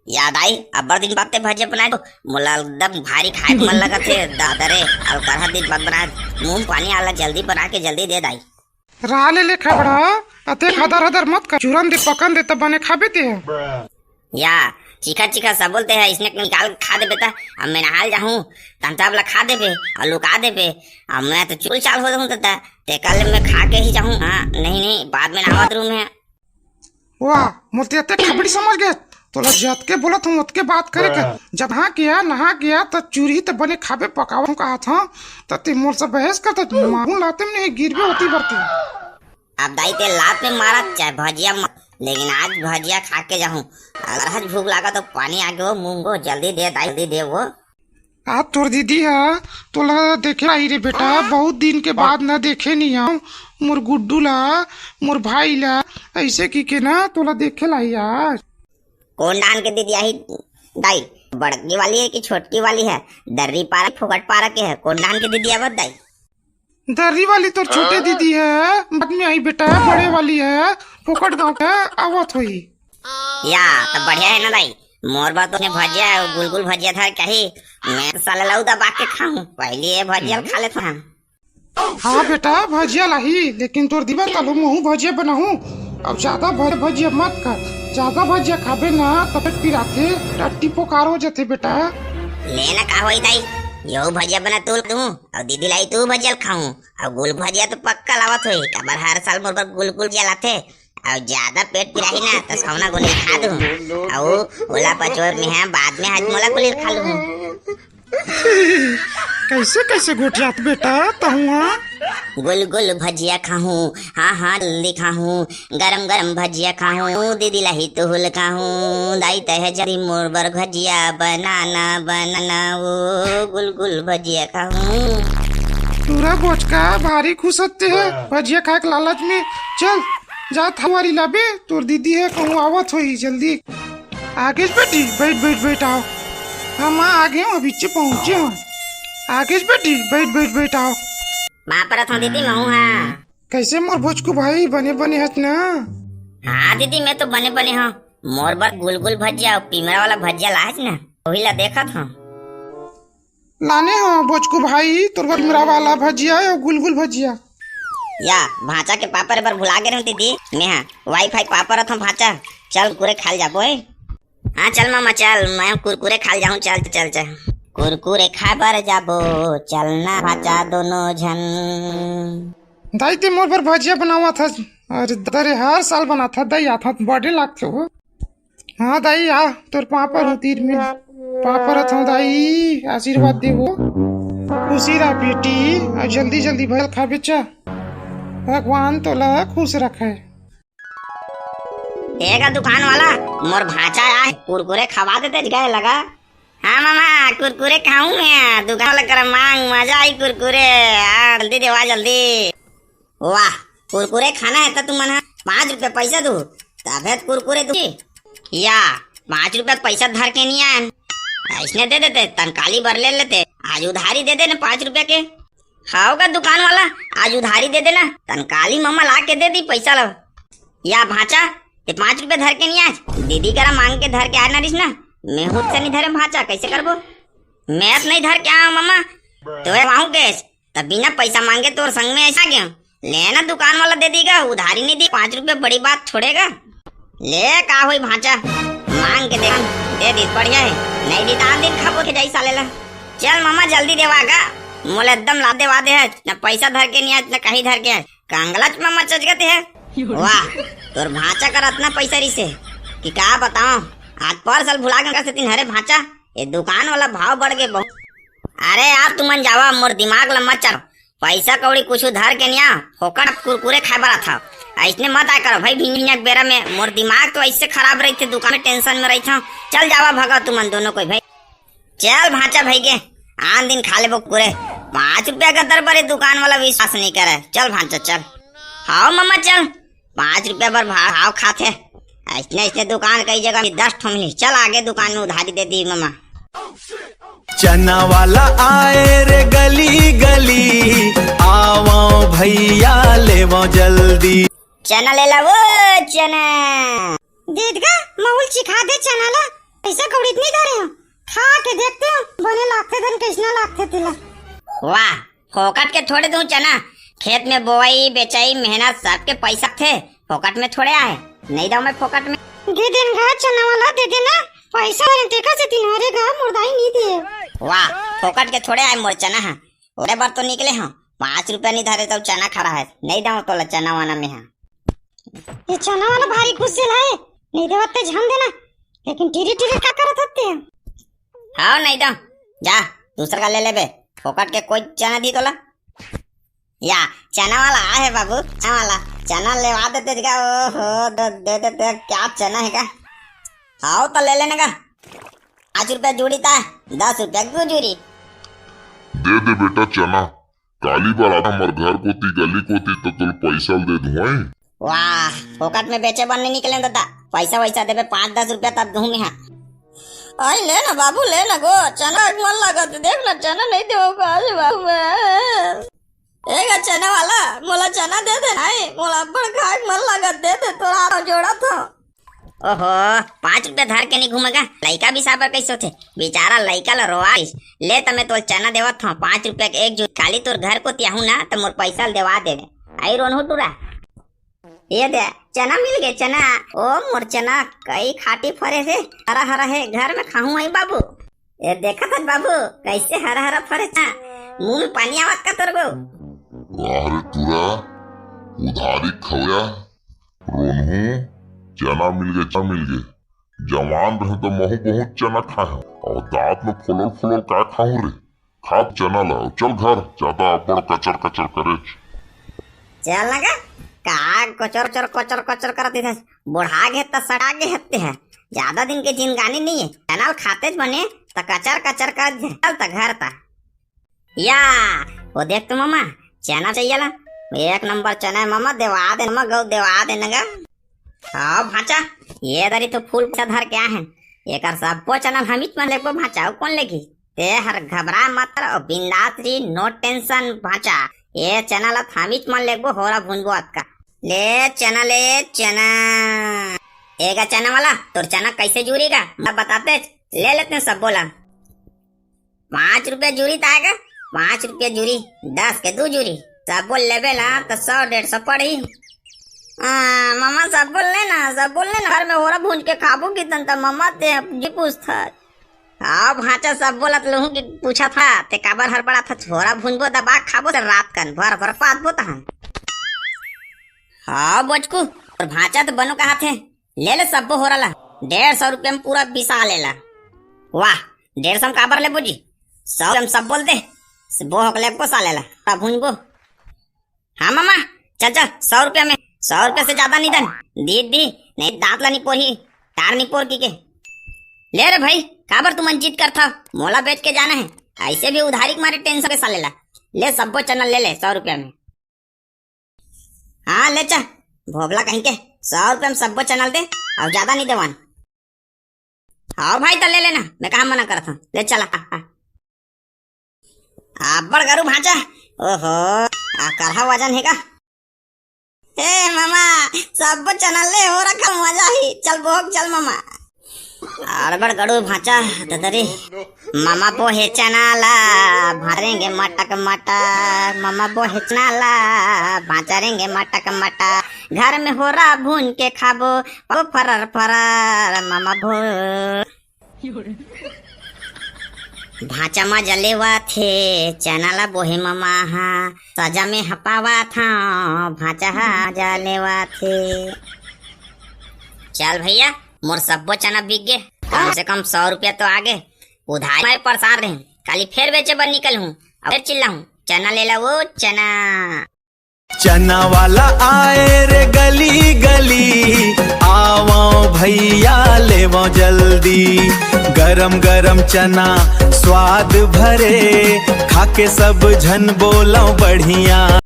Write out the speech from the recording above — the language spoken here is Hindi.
याद आई अब्बर दिन बातें भजिया बनाए मोला एकदम भारी खाए मन लगा थे दादा रे और करहा दिन बाद बना मुंह पानी आला जल्दी बना के जल्दी दे दाई राले ले खबड़ा अते हदर हदर मत कर चूरन दे पकन दे तब बने खाबे ते या चीखा चीखा सब बोलते हैं इसने निकाल खा दे बेटा अब मैं नहाल जाऊँ तंताबला खा दे पे और लुका दे पे अब मैं तो चूल चाल हो जाऊँ तता ते कल मैं खा के ही जाऊँ। हाँ नहीं बाद में नहावत रूम है। वाह मोते अते खबड़ी समझ गए तोला जत के बोलत हूँ उतके बात करे के जब हाँ किया नहा गया तो चूरी तो बने खाबे पकावा कहा था तते मोर से बहस करते मारू लाते में नहीं गिरबे होती बरती अब दाई ते लात में मारा चाहे भजिया लेकिन आज भजिया खा के जाऊँ अगर आज भूख लगा तो पानी आगे वो मुंगो जल्दी दे दाई दे वो आज तोर दीदी है तोला देखे आई रे बेटा बहुत दिन के बाद न देखे नहीं हम मोर गुड्डू ला मोर भाई ला ऐसे की के ना तोला देखे लाई आज कौन डान के दीदी आई दाई बड़की वाली है कि छोटकी वाली है दर्री पारा फुकट पारा के है कौन डान के दीदी है दाई दर्री वाली तो छोटे दीदी है बाद में आई बेटा बड़े वाली है फोकट गाँव के आवत हुई या तो बढ़िया है ना दाई मोर बात तो भजिया गुलगुल भजिया था कही मैं तो साला लाऊ दबा के खाऊं पहले ये भजिया खा लेता हूँ। हाँ बेटा भजिया लाई लेकिन तोर दीवा तलू मुँह भजिया बनाऊं अब ज्यादा भजिया मत कर ज्यादा भजिया खाबे ना तो पेट पिराथे टट्टी पोकार हो जाते बेटा लेना का होई दाई यो भजिया बना तू दूं और दीदी लाई तू भजिया खाऊं और गुल भजिया तो पक्का लावत होई कबर हर साल मोर पर गुल जलाते और ज्यादा पेट पिराही ना तो सौना गोली खा दूं और ओला पचोर में है बाद में आज मोला गोली खा लूं कैसे कैसे गोटियात बेटा तहुआ गुल गुल भजिया खाऊं हाँ जल्दी खाऊं गरम गरम भजिया खाऊं दीदी लाई तुहुल खाऊं दाई तह जरी मोर बर भजिया बनाना वो गुल गुल भजिया खाऊं पूरा बोचका भारी खुश होते है भजिया खाए के लालच में चल जा थावारी लाबे तोर दीदी है कहूँ आवत होई जल्दी आगे बेटी बैठ आओ हम आगे हूँ अभी पहुँचे हूँ आगे बेटी बैठ आओ माँ पर था दीदी मैं हूँ। हाँ कैसे मोर भोजकू भाई बने हत ना हाँ दीदी मैं तो बने हाँ मोर बर गुलगुल भजिया पिमरा वाला भजिया लाज ना वही ला देखा था लाने हो भोजकू भाई तोर बर पिमरा वाला भजिया और गुलगुल भजिया या भाचा के पापड़ पर भुला गए दीदी मैं हाँ वाईफाई पापड़ था भाचा चल कुरे खाल जा बोए। हाँ चल मामा चल मैं कुरकुरे खाल जाऊँ चल कुरकुरे खा बर जाबो चलना भाचा दोनों झन दाई ते मोर पर भजिया बनावा था अरे दरे हर साल बना था दाई आता बर्थडे लागते हो। हाँ दाई आ तोर पापड़ हो तीर में पापड़ था दाई आशीर्वाद दे वो खुशी रहा बेटी और जल्दी भल खा बेचा भगवान तोला खुश रखे। एगा दुकान वाला मोर भाचा आए कुरकुरे खवा देते गए लगा। हाँ मामा कुरकुरे खाऊं मैं दुकान वाला कर मांग मजा आई कुरकुरे जल्दी देवा जल्दी। वाह कुरकुरे खाना है तो तुम मना 5 रुपए पैसा दू तबे कुरकुरे दू या 5 रुपए पैसा धर के नहीं आए ऐसने दे देते तनकाली भर ले लेते आज उधारी दे देना 5 रुपए के खाओगा दुकान वाला आज उधारी दे देना तनकाली मम्मा ला के दे दी पैसा लो या भाचा ये 5 रुपए धर के नहीं आज दीदी करा मांग के धर के आ ना ना मैं खुद से नहीं धरे भाचा कैसे करबो मैं नहीं धर के आऊँ मम्मा तो वहां गैस तब बिना पैसा मांगे तो संग में ऐसा गया लेना दुकान वाला दे देगा उधारी नहीं दी 5 रुपए बड़ी बात छोड़ेगा ले का हुई भाचा मांग के दे दी बढ़िया है नहीं दी तो दिन खाबो के जाई साले ला चल मामा जल्दी देवागा मोले एकदम ला देवा दे है न पैसा धर के नहीं आज न कहीं धर के कांगलाच में मचच गए है। वाह तोर भाचा कर इतना पैसा रही से कि क्या बताऊं आज पर साल भुला गए दिन हरे भाचा ये दुकान वाला भाव बढ़ गए बहुत। अरे आप तुमन जावा मोर दिमाग ला मत चलो पैसा कौड़ी कुछ धर के नहीं फोकट कुरकुरे खाए बरा था ऐसने मत आया करो भाई भिंग बेरा में मोर दिमाग तो ऐसे खराब रही थे दुकान में टेंशन में रही था चल जावा भगा तुमन दोनों कोई भाई चल भाचा भाई के आन दिन खा ले वो पूरे 5 रुपया का दर पर दुकान वाला विश्वास नहीं करे चल भांचा चल हाँ मम्मा चल 5 रुपया पर भाव खाते ऐसने दुकान कई जगह में 10 ठो मिली चल आगे दुकान में उधारी दे दी मम्मा। चना वाला आए रे गली गली आवो भैया लेवो जल्दी चना ले ला वो चना दीद का माहौल चिखा दे चना ला पैसा कौड़ी नहीं धरे हो, खा के देखते हो बने लागते धन कैसना लागते तिला। वाह, फोकट के थोड़े दूं चना, खेत में बोआई बेचाई मेहनत सबके पैसा थे, फोकट में थोड़े आए, नहीं दो मैं फोकट में। दे दिन घा चना वाला दे देना, पैसा देखा से तिनहरे घा मुर्दाई नहीं दिए। वाह, फोकट के थोड़े आए मोर चना है, ओरे बार तो निकले हैं, 5 रुपया नहीं धरे तो चना खड़ा है, नहीं दो तो चना वाना में है। ये चना वाला भारी गुस्सेल है, नहीं देवते झाम देना, लेकिन टीरी टीरी क्या करत होते हैं। हाँ नहीं दो, जा दूसरा का ले ले बे, फोकट के कोई चना दी तोला। या चना वाला है बाबू, चना वाला चना लेवा देते क्या? ओहो दे देते क्या चना है क्या? आओ तो ले लेने का, 5 रुपया जोड़ी था, 10 रुपया क्यों जोड़ी? दे दे बेटा चना, काली बार आता हमारे घर कोती गली कोती तो तुल पैसा दे दूँ। वाह, फोकट में बेचे बनने निकले दादा, पैसा वैसा देवे 5-10 रुपया तब दूँ मैं। आई ले ना बाबू, ले ना गो, चना मन लगा देख ना, चना नहीं दे बाबू। एगा चना वाला मोला चना दे दे, नहीं मोला बड़ खाए मन लगा दे दे, तोरा जोड़ा था। ओहो, 5 रुपया धर के नहीं घूमेगा, लड़का भी साबर कैसे थे, बेचारा लड़का ला रोआ ले तमे तो चना देवत था, 5 रुपया के एक जो खाली तोर घर को तियाहू ना तो मोर पैसा देवा दे आई रोन हो तुरा। ये दे चना मिल गए चना, ओ मोर चना कई खाटी फरे से हरा हरा है, घर में खाऊं आई बाबू। ये देखा था बाबू कैसे हरा हरा फरे था, मुंह में पानी आवत का तोर को। अरे तुरा उधारी खवया रोनहू, चना मिल गए, जवान रहे तो महू बहुत चना खाए, और दांत में फुलल फुलल का खाऊं रे, खा चना ला चल घर, ज्यादा बड़ कचर कचर करे। चल लगा का कोचर करते थे, बुढ़ा गए तो सड़ा गए हत्ते है, ज्यादा दिन के जिंदगानी नहीं है, चना खाते बने तो कचर कर चल तो घर था। या वो देख तो मामा चना चाहिए ला, 1 नंबर चना है मामा, देवा दे मामा, गौ देवा दे नगा। हाँ भाचा, ये दरी तो फूल पैसा धर क्या है, एक सबको चना हम ही ले को भाचा, कौन लेगी ते हर घबरा मत और बिंदास री, नो टेंशन भाचा, ये चना ला थामिच मन लेगो होरा भुनबो अतका। ले चना एगा चना वाला तोर चना कैसे जुड़ेगा मैं बताते, ले लेते हैं सब बोला। 5 रुपया जूरी ताएगा, 5 रुपया जूरी, 10 के 2 जूरी, सब बोल लेबे ला तो 100-150 पड़ी। मामा सब बोल लेना, घर में होरा भून के खाबो कितन तो मामा ते जी पूछता। हाँ भाचा सब बोलत लहू कि पूछा था ते काबर हर बड़ा था, छोरा भूनबो दबा खाबो तो रात कन भर पातबो ता। हाँ बचकू और भाचा तो बनो कहा थे, ले सब हो रहा 150 रुपये में पूरा बिसा लेला। वाह 150 में काबर ले बुझी, 100 में सब बोल दे वो हकले को सा लेला भूनबो। हाँ मामा चल 100 रुपया में, 100 रुपये से ज्यादा नहीं दन दी नहीं, दांत ला नहीं पोरी तार नहीं पोर की के ले रे भाई, काबर तू मन जीत कर था, मोला बेच के जाना है, ऐसे भी उधारी के मारे टेंशन के साले ला, ले सबको चना ले 100 रुपया में। हाँ ले चा भोबला कहीं के 100 रुपया में सबको चनल दे और ज्यादा नहीं देवान। हाँ भाई तो ले लेना, मैं कहा मना करता हूँ, ले चला। बड़ करू भाचा, ओहो करहा वजन है का। हे मामा सबको चनल ले हो रखा मजा ही, चल भोग चल मामा। बड़ गड़ू भाचा ददरी मामा बो हेचना ला भरेंगे मटक मटक, मामा बो हेचना ला भाचरेंगे मटक मटक, घर में हो रहा भून के खाबो ओ फरर मामा भो। भाचा में जलेवा थे चना ला बोहे मामा, हाँ सजा में हपावा था भाचा जलेवा थे। चल भैया मोर सबो चना बिक गए, कम से कम 100 रुपया तो आगे, उधार में परेशान रहे, खाली फिर बेचे बर निकल हूँ, अब फिर चिल्ला हूँ चना ले ला वो चना। चना वाला आए रे गली गली, आवो भैया लेवो जल्दी, गरम गरम चना स्वाद भरे, खाके सब झन बोलो बढ़िया।